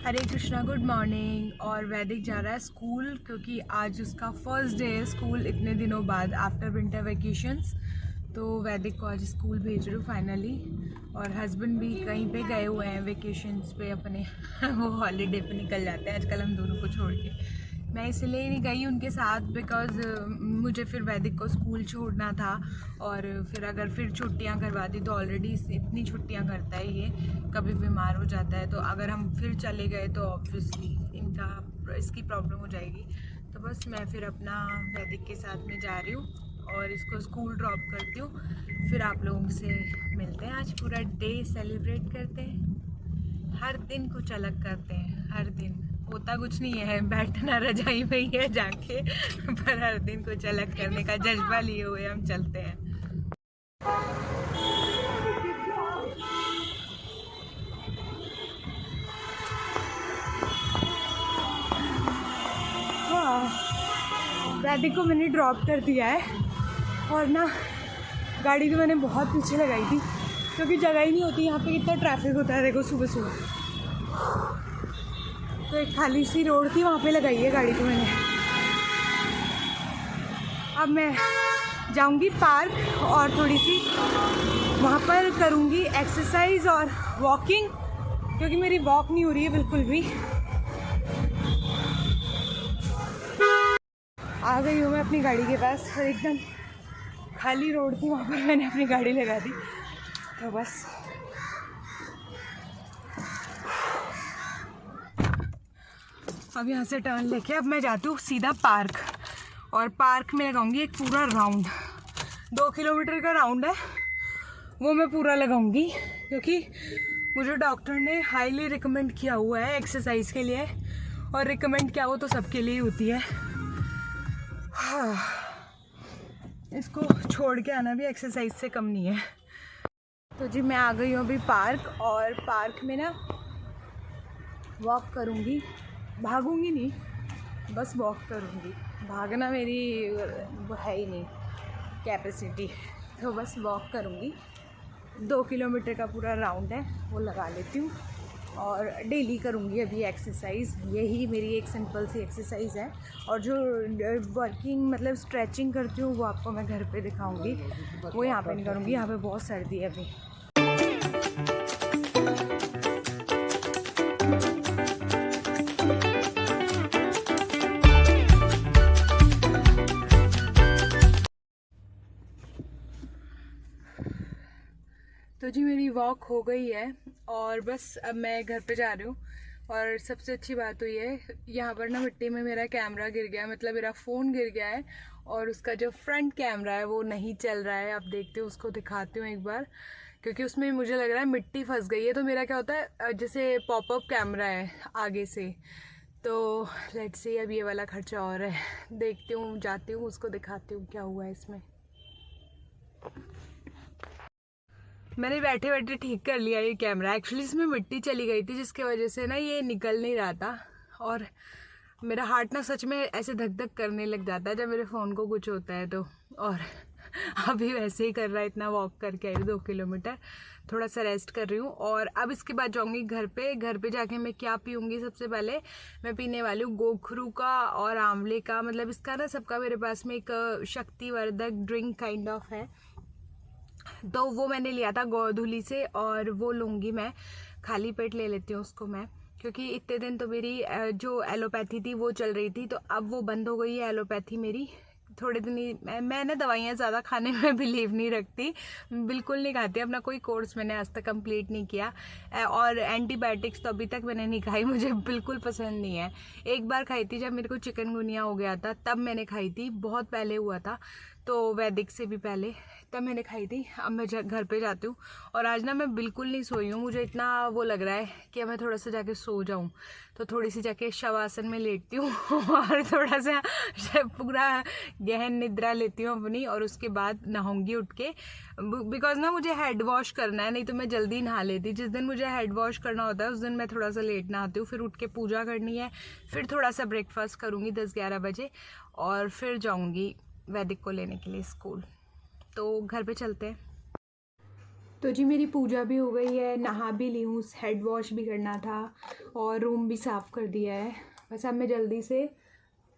हरे Krishna, good morning. और वैदिक जा रहा है स्कूल क्योंकि आज उसका फर्स्ट डे है स्कूल इतने दिनों बाद आफ्टर विंटर वेकेशंस। तो वैदिक को आज स्कूल भेज रही हूँ फाइनली। और हस्बैंड भी कहीं पे गए हुए हैं वेकेशंस पे अपने वो हॉलीडे पे निकल जाते हैं आजकल हम दोनों को छोड़ के। मैं इसलिए ही नहीं गई उनके साथ बिकॉज़ मुझे फिर वैदिक को स्कूल छोड़ना था। और फिर अगर फिर छुट्टियां करवा दी तो ऑलरेडी इतनी छुट्टियां करता है ये, कभी बीमार हो जाता है। तो अगर हम फिर चले गए तो ऑब्वियसली इसकी प्रॉब्लम हो जाएगी। तो बस मैं फिर अपना वैदिक के साथ में जा रही हूँ और इसको स्कूल ड्रॉप करती हूँ। फिर आप लोगों से मिलते हैं। आज पूरा डे सेलिब्रेट करते हैं, हर दिन कुछ अलग करते हैं। हर दिन होता कुछ नहीं है, बैठना रजाई में ही है जाके पर हर दिन कुछ अलग करने का जज्बा लिए हुए हम चलते हैं। वैदिक को मैंने ड्रॉप कर दिया है और ना गाड़ी तो मैंने बहुत पीछे लगाई थी क्योंकि जगह ही नहीं होती। यहाँ पे कितना ट्रैफिक होता है देखो सुबह सुबह। तो एक खाली सी रोड थी, वहाँ पे लगाई है गाड़ी तो मैंने। अब मैं जाऊँगी पार्क और थोड़ी सी वहाँ पर करूँगी एक्सरसाइज और वॉकिंग क्योंकि मेरी वॉक नहीं हो रही है बिल्कुल भी। आ गई हूँ मैं अपनी गाड़ी के पास और एकदम खाली रोड थी, वहाँ पर मैंने अपनी गाड़ी लगा दी। तो बस अब यहाँ से टर्न लेके अब मैं जाती हूँ सीधा पार्क। और पार्क में लगाऊंगी एक पूरा राउंड, 2 किलोमीटर का राउंड है वो मैं पूरा लगाऊंगी क्योंकि मुझे डॉक्टर ने हाईली रिकमेंड किया हुआ है एक्सरसाइज के लिए। और रिकमेंड क्या हो तो सबके लिए होती है। हाँ, इसको छोड़ के आना भी एक्सरसाइज से कम नहीं है। तो जी मैं आ गई हूँ अभी पार्क और पार्क में ना वॉक करूँगी, भागूंगी नहीं, बस वॉक करूँगी। भागना मेरी वो है ही नहीं कैपेसिटी, तो बस वॉक करूँगी। 2 किलोमीटर का पूरा राउंड है वो लगा लेती हूँ और डेली करूँगी अभी एक्सरसाइज। यही मेरी एक सिंपल सी एक्सरसाइज है। और जो वर्किंग मतलब स्ट्रेचिंग करती हूँ वो आपको मैं घर पे दिखाऊँगी, वो यहाँ पे नहीं करूँगी, यहाँ पे बहुत सर्दी है अभी। तो जी मेरी वॉक हो गई है और बस अब मैं घर पे जा रही हूँ। और सबसे अच्छी बात तो ये है यहाँ पर ना मिट्टी में मेरा कैमरा गिर गया है, मतलब मेरा फ़ोन गिर गया है और उसका जो फ्रंट कैमरा है वो नहीं चल रहा है। आप देखते हो, उसको दिखाती हूँ एक बार क्योंकि उसमें मुझे लग रहा है मिट्टी फंस गई है। तो मेरा क्या होता है जैसे पॉपअप कैमरा है आगे से, तो लेट्स सी अब ये वाला खर्चा और है। देखती हूँ, जाती हूँ, उसको दिखाती हूँ क्या हुआ है इसमें। मैंने बैठे बैठे ठीक कर लिया ये कैमरा। एक्चुअली इसमें मिट्टी चली गई थी जिसकी वजह से ना ये निकल नहीं रहा था और मेरा हार्ट ना सच में ऐसे धक धक करने लग जाता है जब मेरे फ़ोन को कुछ होता है तो। और अभी वैसे ही कर रहा है, इतना वॉक करके आई 2 किलोमीटर, थोड़ा सा रेस्ट कर रही हूँ। और अब इसके बाद जाऊँगी घर पे। घर पे जाके मैं क्या पीऊँगी, सबसे पहले मैं पीने वाली हूँ गोखरू का और आंवले का, मतलब इसका ना सबका मेरे पास में एक शक्तिवर्धक ड्रिंक काइंड ऑफ है, तो वो मैंने लिया था गोधुली से और वो लूँगी मैं। खाली पेट ले लेती हूँ उसको मैं क्योंकि इतने दिन तो मेरी जो एलोपैथी थी वो चल रही थी, तो अब वो बंद हो गई है एलोपैथी मेरी। थोड़े दिन ही मैं ना दवाइयाँ ज़्यादा खाने में बिलीव नहीं रखती, बिल्कुल नहीं खाती। अपना कोई कोर्स मैंने आज तक कंप्लीट नहीं किया और एंटीबायोटिक्स तो अभी तक मैंने नहीं खाई, मुझे बिल्कुल पसंद नहीं है। एक बार खाई थी जब मेरे को चिकनगुनिया हो गया था, तब मैंने खाई थी, बहुत पहले हुआ था, तो वैदिक से भी पहले, तब मैंने खाई थी। अब मैं घर पे जाती हूँ और आज ना मैं बिल्कुल नहीं सोई हूँ, मुझे इतना वो लग रहा है कि मैं थोड़ा सा जाके सो जाऊँ। तो थोड़ी सी जाके शवासन में लेटती हूँ और थोड़ा सा पूरा गहन निद्रा लेती हूँ अपनी और उसके बाद नहाऊंगी उठ के, बिकॉज ना मुझे हेड वॉश करना है, नहीं तो मैं जल्दी नहा लेती। जिस दिन मुझे हेड वॉश करना होता है उस दिन मैं थोड़ा सा लेट नहाती हूँ। फिर उठ के पूजा करनी है, फिर थोड़ा सा ब्रेकफास्ट करूँगी 10-11 बजे और फिर जाऊँगी वैदिक को लेने के लिए स्कूल। तो घर पे चलते हैं। तो जी मेरी पूजा भी हो गई है, नहा भी ली हूँ, हेड वॉश भी करना था और रूम भी साफ़ कर दिया है। बस अब मैं जल्दी से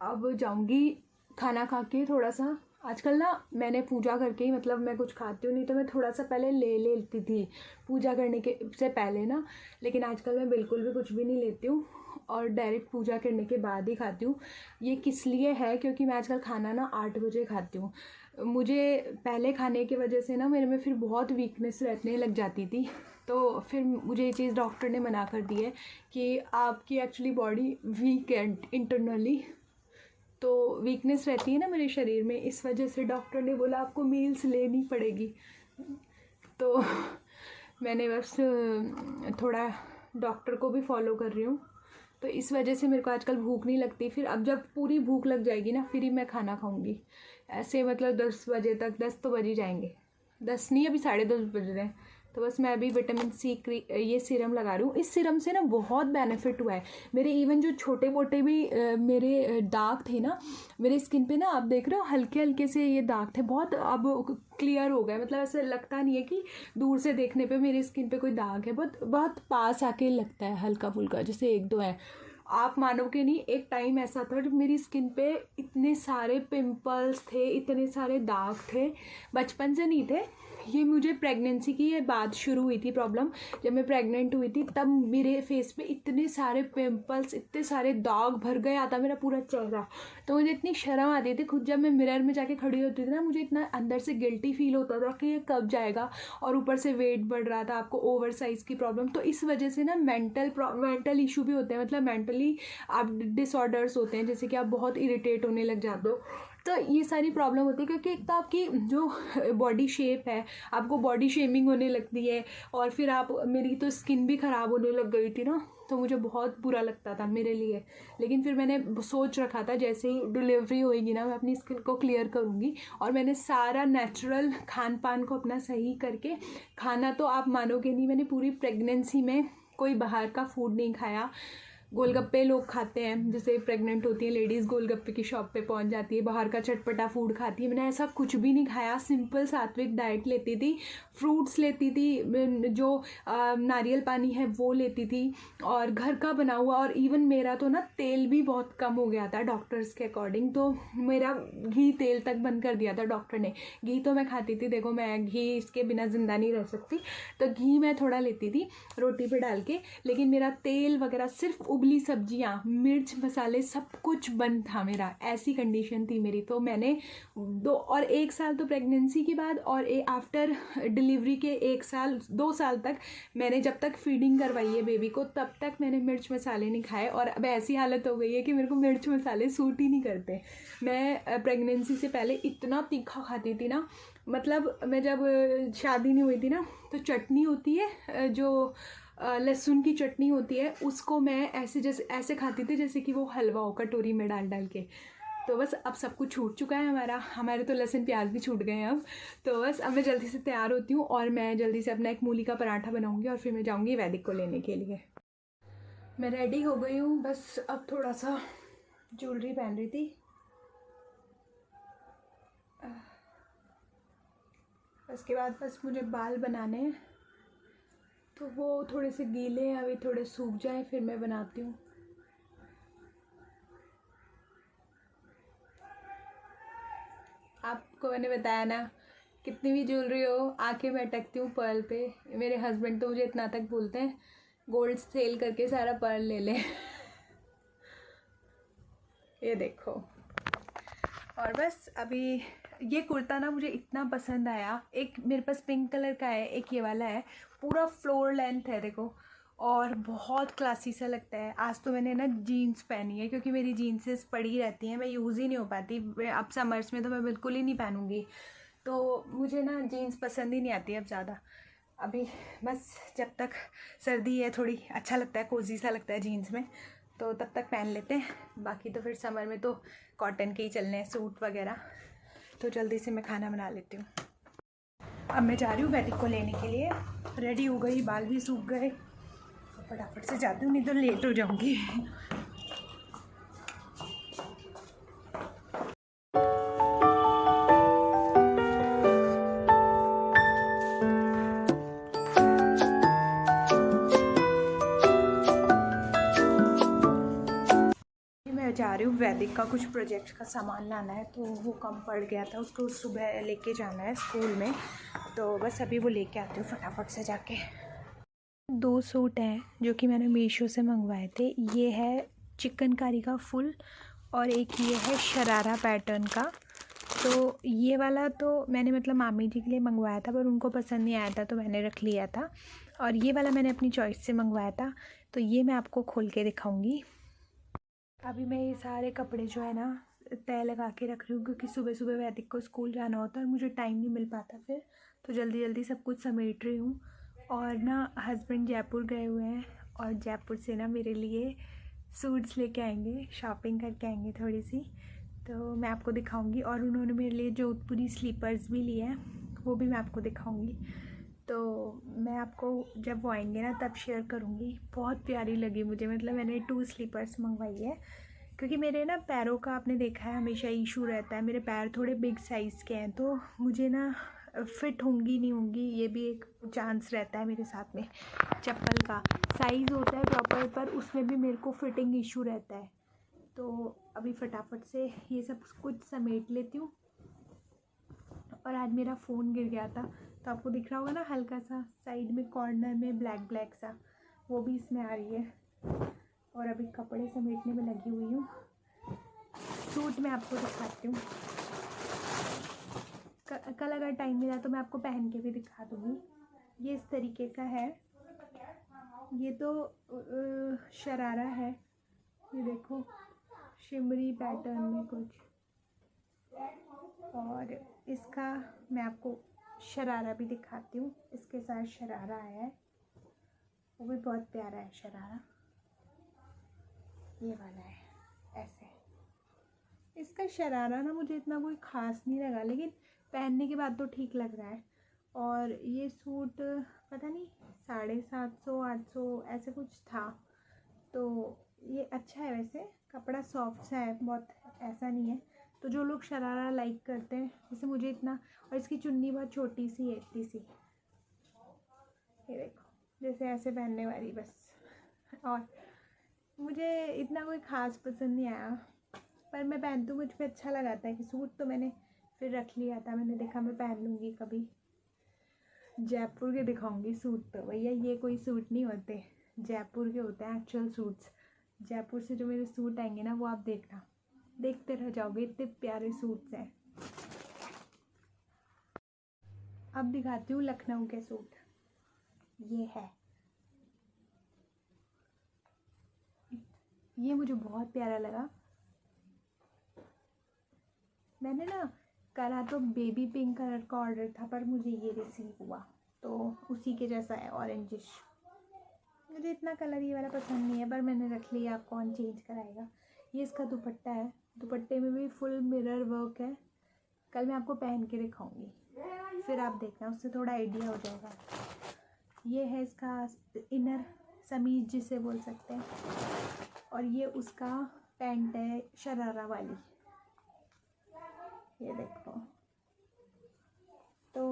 अब जाऊँगी खाना खा के। थोड़ा सा आजकल ना मैंने पूजा करके ही, मतलब मैं कुछ खाती हूँ नहीं तो मैं थोड़ा सा पहले ले लेती थी पूजा करने के से पहले ना, लेकिन आजकल मैं बिल्कुल भी कुछ भी नहीं लेती हूँ और डायरेक्ट पूजा करने के बाद ही खाती हूँ। ये किस लिए है, क्योंकि मैं आजकल खाना ना 8 बजे खाती हूँ। मुझे पहले खाने की वजह से ना मेरे में फिर बहुत वीकनेस रहने लग जाती थी, तो फिर मुझे ये चीज़ डॉक्टर ने मना कर दी है कि आपकी एक्चुअली बॉडी वीक है इंटरनली, तो वीकनेस रहती है ना मेरे शरीर में, इस वजह से डॉक्टर ने बोला आपको मील्स लेनी पड़ेगी। तो मैंने बस थोड़ा डॉक्टर को भी फॉलो कर रही हूँ, तो इस वजह से मेरे को आजकल भूख नहीं लगती। फिर अब जब पूरी भूख लग जाएगी ना फिर ही मैं खाना खाऊंगी। ऐसे मतलब 10 बजे तक, 10 तो बज ही जाएंगे, 10 नहीं अभी 10:30 बज रहे हैं। तो बस मैं अभी विटामिन सी ये सीरम लगा रही हूँ। इस सीरम से ना बहुत बेनिफिट हुआ है मेरे। इवन जो छोटे मोटे भी मेरे दाग थे ना मेरे स्किन पे ना, आप देख रहे हो हल्के हल्के से ये दाग थे, बहुत अब क्लियर हो गए। मतलब ऐसा लगता नहीं है कि दूर से देखने पे मेरी स्किन पे कोई दाग है, बहुत बहुत पास आके लगता है हल्का फुल्का, जैसे 1-2 है। आप मानोगे नहीं, एक टाइम ऐसा था जब मेरी स्किन पे इतने सारे पिंपल्स थे, इतने सारे दाग थे, बचपन से नहीं थे। ये मुझे प्रेगनेंसी की ये बात शुरू हुई थी प्रॉब्लम, जब मैं प्रेग्नेंट हुई थी तब मेरे फेस पे इतने सारे पिंपल्स, इतने सारे दाग भर गया था मेरा पूरा चेहरा। तो मुझे इतनी शर्म आती थी खुद, जब मैं मिरर में जाके खड़ी होती थी ना, मुझे इतना अंदर से गिल्टी फील होता था कि ये कब जाएगा। और ऊपर से वेट बढ़ रहा था, आपको ओवर साइज़ की प्रॉब्लम, तो इस वजह से ना मेंटल इशू भी होते हैं, मतलब मेंटली आप डिसऑर्डर्स होते हैं, जैसे कि आप बहुत इरिटेट होने लग जाते हो। तो ये सारी प्रॉब्लम होती है क्योंकि एक तो आपकी जो बॉडी शेप है, आपको बॉडी शेमिंग होने लगती है, और फिर आप, मेरी तो स्किन भी ख़राब होने लग गई थी ना, तो मुझे बहुत बुरा लगता था मेरे लिए। लेकिन फिर मैंने सोच रखा था जैसे ही डिलीवरी होएगी ना मैं अपनी स्किन को क्लियर करूँगी, और मैंने सारा नेचुरल खान पान को अपना सही करके, खाना तो आप मानोगे नहीं, मैंने पूरी प्रेगनेंसी में कोई बाहर का फूड नहीं खाया। गोलगप्पे लोग खाते हैं, जैसे प्रेग्नेंट होती है लेडीज़, गोलगप्पे की शॉप पे पहुंच जाती है, बाहर का चटपटा फूड खाती है। मैंने ऐसा कुछ भी नहीं खाया, सिंपल सात्विक डाइट लेती थी, फ्रूट्स लेती थी, जो नारियल पानी है वो लेती थी, और घर का बना हुआ। और इवन मेरा तो ना तेल भी बहुत कम हो गया था डॉक्टर्स के अकॉर्डिंग, तो मेरा घी तेल तक बंद कर दिया था डॉक्टर ने। घी तो मैं खाती थी, देखो मैं घी इसके बिना ज़िंदा नहीं रह सकती, तो घी मैं थोड़ा लेती थी रोटी पे डाल के, लेकिन मेरा तेल वगैरह, सिर्फ उबली सब्जियां, मिर्च मसाले, सब कुछ बंद था मेरा। ऐसी कंडीशन थी मेरी। तो मैंने 1 साल तो प्रेगनेंसी के बाद, और आफ्टर डिलीवरी के 2 साल तक मैंने, जब तक फीडिंग करवाई है बेबी को, तब तक मैंने मिर्च मसाले नहीं खाए। और अब ऐसी हालत हो गई है कि मेरे को मिर्च मसाले सूट ही नहीं करते। मैं प्रेगनेंसी से पहले इतना तीखा खाती थी ना, मतलब मैं जब शादी नहीं हुई थी ना, तो चटनी होती है जो लहसुन की चटनी होती है, उसको मैं ऐसे खाती थी जैसे कि वो हलवा हो, कटोरी में डाल डाल के। तो बस अब सब कुछ छूट चुका है हमारे तो लहसुन प्याज भी छूट गए हैं अब। तो बस अब मैं जल्दी से तैयार होती हूँ और मैं जल्दी से अपना एक मूली का पराठा बनाऊँगी और फिर मैं जाऊँगी वैदिक को लेने के लिए। मैं रेडी हो गई हूँ, बस अब थोड़ा सा ज्वेलरी पहन रही थी, उसके बाद बस मुझे बाल बनाने हैं, तो वो थोड़े से गीले हैं, अभी थोड़े सूख जाए फिर मैं बनाती हूँ। आपको मैंने बताया ना, कितनी भी ज्वेलरी हो, आंखें मैं अटकती हूँ पर्ल पे। मेरे हस्बैंड तो मुझे इतना तक बोलते हैं, गोल्ड सेल करके सारा पर्ल ले ले। ये देखो। और बस अभी ये कुर्ता ना मुझे इतना पसंद आया, एक मेरे पास पिंक कलर का है, एक ये वाला है, पूरा फ्लोर लेंथ है देखो, और बहुत क्लासी सा लगता है। आज तो मैंने ना जीन्स पहनी है क्योंकि मेरी जीन्सेस पड़ी रहती हैं, मैं यूज़ ही नहीं हो पाती। अब समर्स में तो मैं बिल्कुल ही नहीं पहनूँगी, तो मुझे ना जीन्स पसंद ही नहीं आती अब ज़्यादा। अभी बस जब तक सर्दी है, थोड़ी अच्छा लगता है, कोजी सा लगता है जीन्स में, तो तब तक पहन लेते हैं। बाकी तो फिर समर में तो कॉटन के ही चलने हैं, सूट वगैरह। तो जल्दी से मैं खाना बना लेती हूँ। अब मैं जा रही हूँ वैदिक को लेने के लिए, रेडी हो गई, बाल भी सूख गए, फटाफट से जाती हूँ नहीं तो लेट हो जाऊँगी। जा रही हूँ। वैदिक का कुछ प्रोजेक्ट का सामान लाना है, तो वो कम पड़ गया था, उसको सुबह लेके जाना है स्कूल में, तो बस अभी वो लेके आती हूँ फटाफट से जाके। 2 सूट हैं जो कि मैंने मीशो से मंगवाए थे। ये है चिकनकारी का फुल और एक ये है शरारा पैटर्न का। तो ये वाला तो मैंने मतलब मामी जी के लिए मंगवाया था, पर उनको पसंद नहीं आया था तो मैंने रख लिया था। और ये वाला मैंने अपनी चॉइस से मंगवाया था, तो ये मैं आपको खोल के दिखाऊंगी। अभी मैं ये सारे कपड़े जो है ना तय लगा के रख रही हूँ, क्योंकि सुबह सुबह वैदिक को स्कूल जाना होता है और मुझे टाइम नहीं मिल पाता फिर, तो जल्दी जल्दी सब कुछ समेट रही हूँ। और ना हस्बैंड जयपुर गए हुए हैं और जयपुर से ना मेरे लिए सूट्स लेके आएंगे, शॉपिंग करके आएंगे थोड़ी सी, तो मैं आपको दिखाऊंगी। और उन्होंने मेरे लिए जोधपुरी स्लीपर्स भी लिए हैं, वो भी मैं आपको दिखाऊंगी। तो मैं आपको जब वो आएंगे ना तब शेयर करूँगी। बहुत प्यारी लगी मुझे, मतलब मैंने 2 स्लीपर्स मंगवाई है, क्योंकि मेरे ना पैरों का आपने देखा है हमेशा इशू रहता है, मेरे पैर थोड़े बिग साइज़ के हैं, तो मुझे ना फिट होंगी नहीं होंगी ये भी एक चांस रहता है मेरे साथ में। चप्पल का साइज़ होता है प्रॉपर, पर उसमें भी मेरे को फिटिंग इशू रहता है। तो अभी फटाफट से ये सब कुछ समेट लेती हूँ। और आज मेरा फ़ोन गिर गया था, तो आपको दिख रहा होगा ना हल्का सा साइड में कॉर्नर में ब्लैक ब्लैक सा, वो भी इसमें आ रही है। और अभी कपड़े समेटने में लगी हुई हूँ। सूट मैं आपको दिखाती हूँ, कल अगर टाइम मिला तो मैं आपको पहन के भी दिखा दूँगी। ये इस तरीके का है, ये तो शरारा है, ये देखो शिमरी पैटर्न में कुछ। और इसका मैं आपको शरारा भी दिखाती हूँ, इसके साथ शरारा आया है, वो भी बहुत प्यारा है शरारा, ये वाला है ऐसे। इसका शरारा ना मुझे इतना कोई ख़ास नहीं लगा, लेकिन पहनने के बाद तो ठीक लग रहा है। और ये सूट पता नहीं 750 800 ऐसे कुछ था, तो ये अच्छा है वैसे, कपड़ा सॉफ्ट सा है, बहुत ऐसा नहीं है। तो जो लोग शरारा लाइक करते हैं, जैसे मुझे इतना, और इसकी चुन्नी बहुत छोटी सी है, इतनी सी, ये देखो जैसे ऐसे पहनने वाली बस। और मुझे इतना कोई ख़ास पसंद नहीं आया, पर मैं पहनती हूँ, मुझ पर अच्छा लगाता है कि सूट, तो मैंने फिर रख लिया था। मैंने देखा मैं पहन लूँगी कभी, जयपुर के दिखाऊंगी सूट। तो भैया ये कोई सूट नहीं होते, जयपुर के होते हैं एक्चुअल सूट्स। जयपुर से जो मेरे सूट आएंगे ना, वो आप देखना, देखते रह जाओगे, इतने प्यारे सूट्स हैं। अब दिखाती हूँ लखनऊ के सूट। ये है, ये मुझे बहुत प्यारा लगा। मैंने ना करा तो बेबी पिंक कलर का ऑर्डर था, पर मुझे ये रिसीव हुआ, तो उसी के जैसा है, ऑरेंजिश। मुझे इतना कलर ये वाला पसंद नहीं है, पर मैंने रख लिया, आप कौन चेंज कराएगा। ये इसका दुपट्टा है, दुपट्टे में भी फुल मिरर वर्क है। कल मैं आपको पहन के दिखाऊंगी, फिर आप देखना, उससे थोड़ा आइडिया हो जाएगा। ये है इसका इनर समीज जिसे बोल सकते हैं, और ये उसका पैंट है शरारा वाली, ये देखो। तो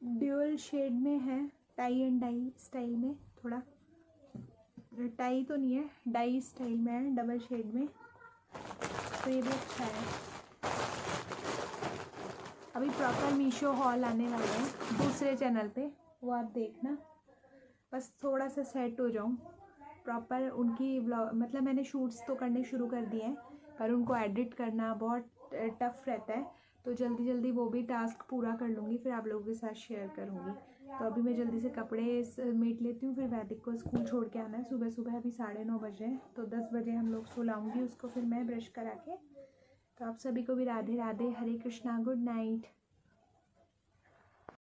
ड्यूअल शेड में है, टाई एंड डाई स्टाइल में, थोड़ा टाई तो नहीं है, डाई स्टाइल में है, डबल शेड में, तो ये भी अच्छा है। अभी प्रॉपर मीशो हॉल आने वाले हैं दूसरे चैनल पे, वो आप देखना। बस थोड़ा सा सेट हो जाऊँ प्रॉपर, उनकी ब्लॉग मतलब मैंने शूट्स तो करने शुरू कर दिए हैं, पर उनको एडिट करना बहुत टफ़ रहता है, तो जल्दी जल्दी वो भी टास्क पूरा कर लूँगी, फिर आप लोगों के साथ शेयर करूँगी। तो अभी मैं जल्दी से कपड़े समेट लेती हूँ, फिर वैदिक को स्कूल छोड़ के आना है सुबह सुबह। अभी 9:30 बजे हैं, तो 10 बजे हम लोग सुलाऊँगी उसको, फिर मैं ब्रश करा के। तो आप सभी को भी राधे राधे, हरे कृष्णा, गुड नाइट।